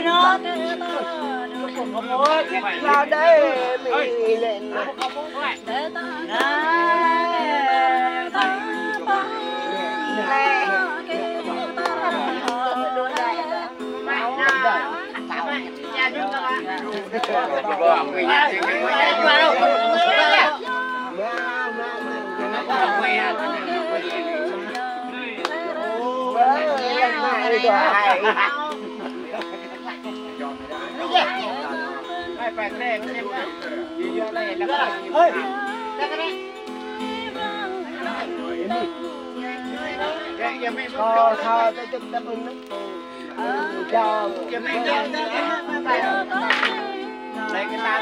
ơi nó ra đây mình lên thôi tôi chụp tấm hình cho đây cái ta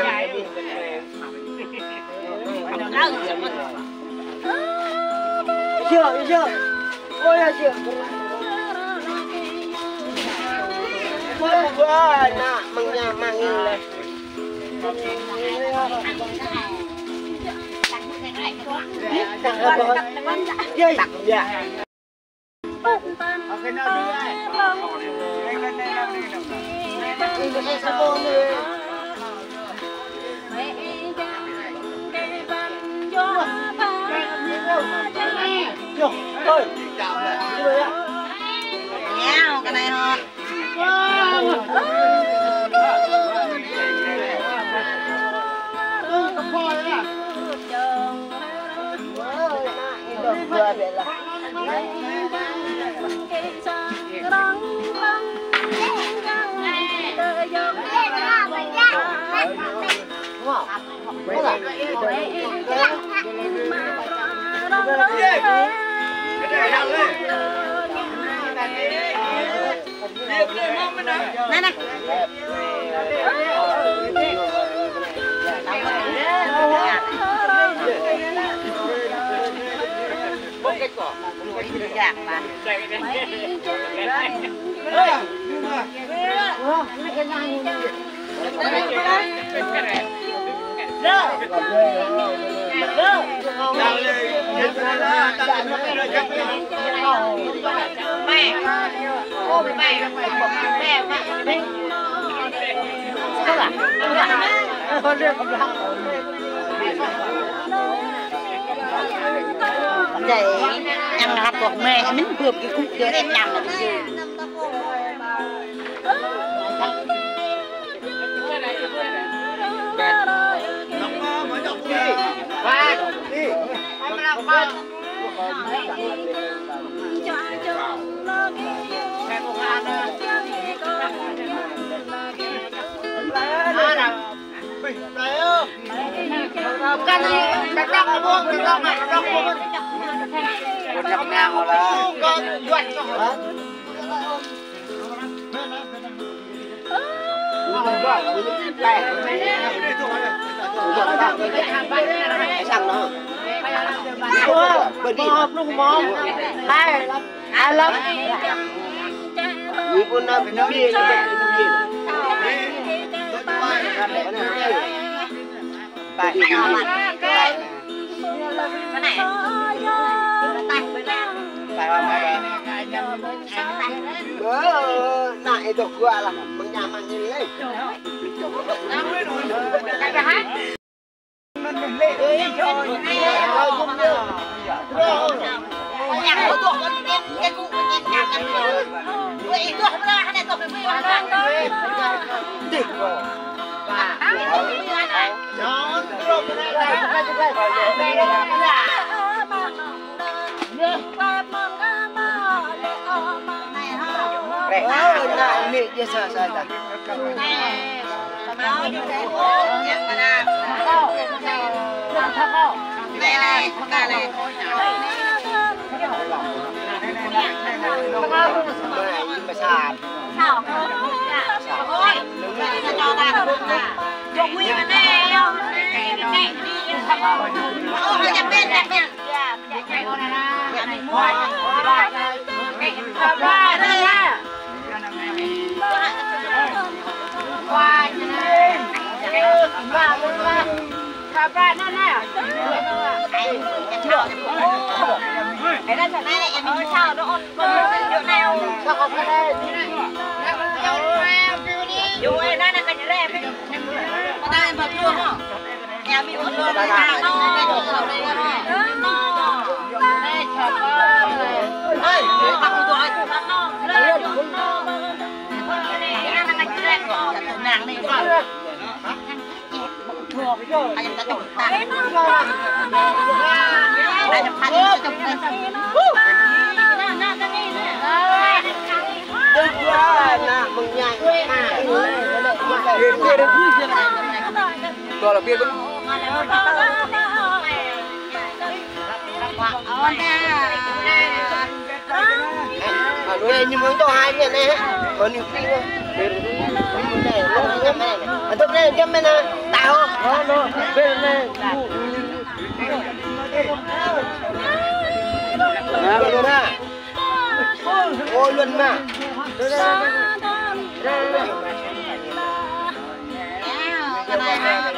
này chưa ôi là chưa quá nè mang nhà mang lên chơi dạ cái nào đi ai lên đây làm đi nào cái sao con đi thôi nhau cái này hả vừa vậy là này này dạng mà vậy ăn hạt của mẹ mình vừa cái cục kia em nhầm là cái gì ai lắm như con nó bia cái bài này nãy tôi qua là mình nhà mang gì đấy mình lên đi cho cùng nhau nhà của tôi con cái cụ nhìn nhà vậy tôi ra cái này tôi phải mua đi nó rồi cái này mẹ chia sẻ sao ta máu như thế nhận mà nào này này mà sàn sao thôi Dùng nguy mà nè đâu. Nè đi thầm ơi. Ôi nhập bên. Dạ, chạy con này nè. Này mua. Qua đây á. Qua đây. Qua qua. Thập ra nó nè. Cái đó này lại em muốn sao nó con chỗ nào sao không có đây dù ai nói là cái gì đấy có ta em bật luôn hả em bị bật luôn nó đây chọc ơi học tuổi nó lên ăn là cái gì đấy tụi nàng đi thua anh em đã chọc ta đã chọc ta chọc mừng nhai tôi là biết nuôi nhưng muốn to hai miền này có nhiều khi thôi này nó nhắm này ở trong này nhắm này tao nó bên này luôn à ôi luôn mà cái này ha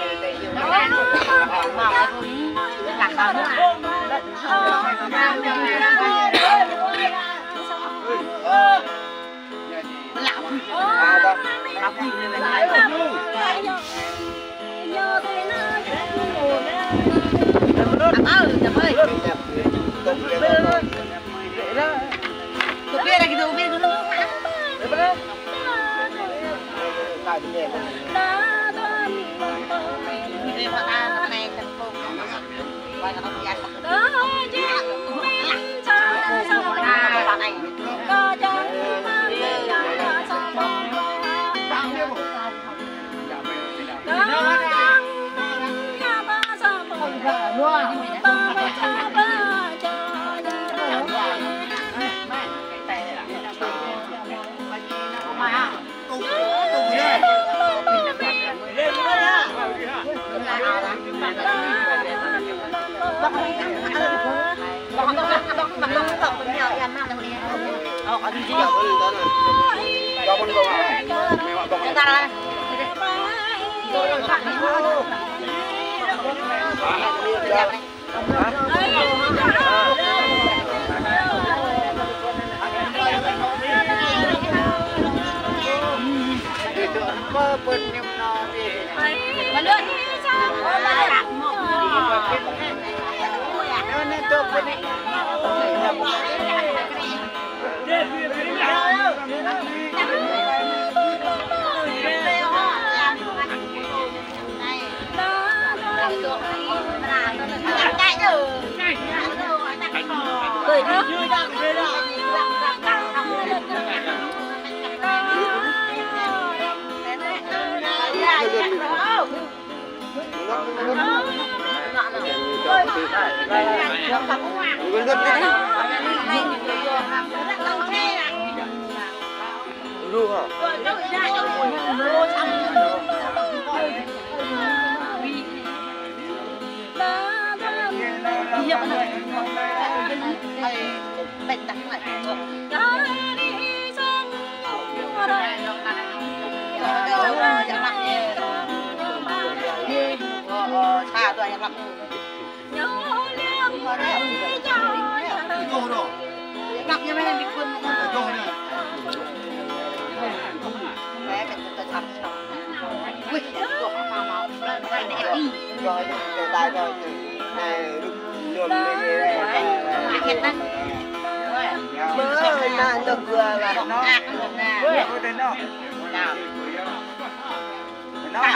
Tupir lagi tu, tupir dulu. Ini makanan naik tempur. Banyak orang biasa.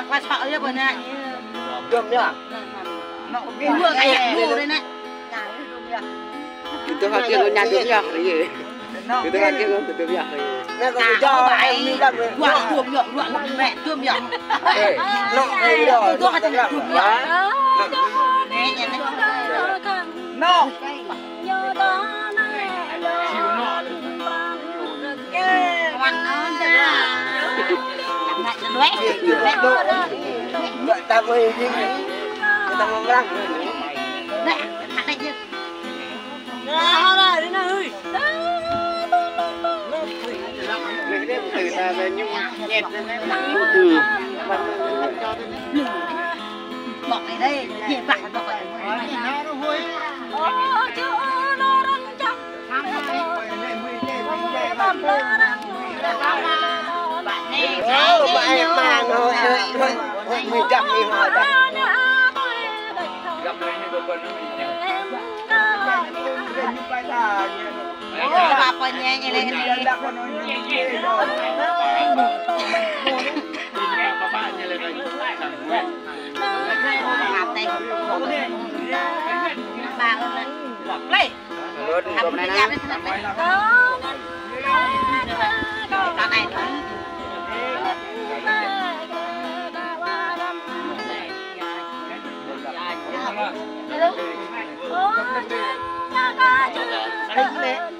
Qua sợ chứ bữa nay đùm nhá nó cái mưa cái mưa đây này tôi hỏi kia nó nhặt đùm nhá cái gì tôi hỏi kia nó đùm nhá nó còn cho bài quạt đùm nhở loạn mẹ đùm nhở nó đây rồi tôi hay đùm nhở nè nhỉ nó quạt nó ra mẹ Vậy ta mới đi ta ngon lắm nè thằng này chứ rồi đi nơi Mình đem từ ta về nhưng nhẹt lên đấy. bỏ này đây hiện tại bỏ này nó vui bạn mà nó mình gặp đi hỏi Gặp đây như con bà coi nhẹ như này bà lấy làm cái nhà bên này cái này Đấy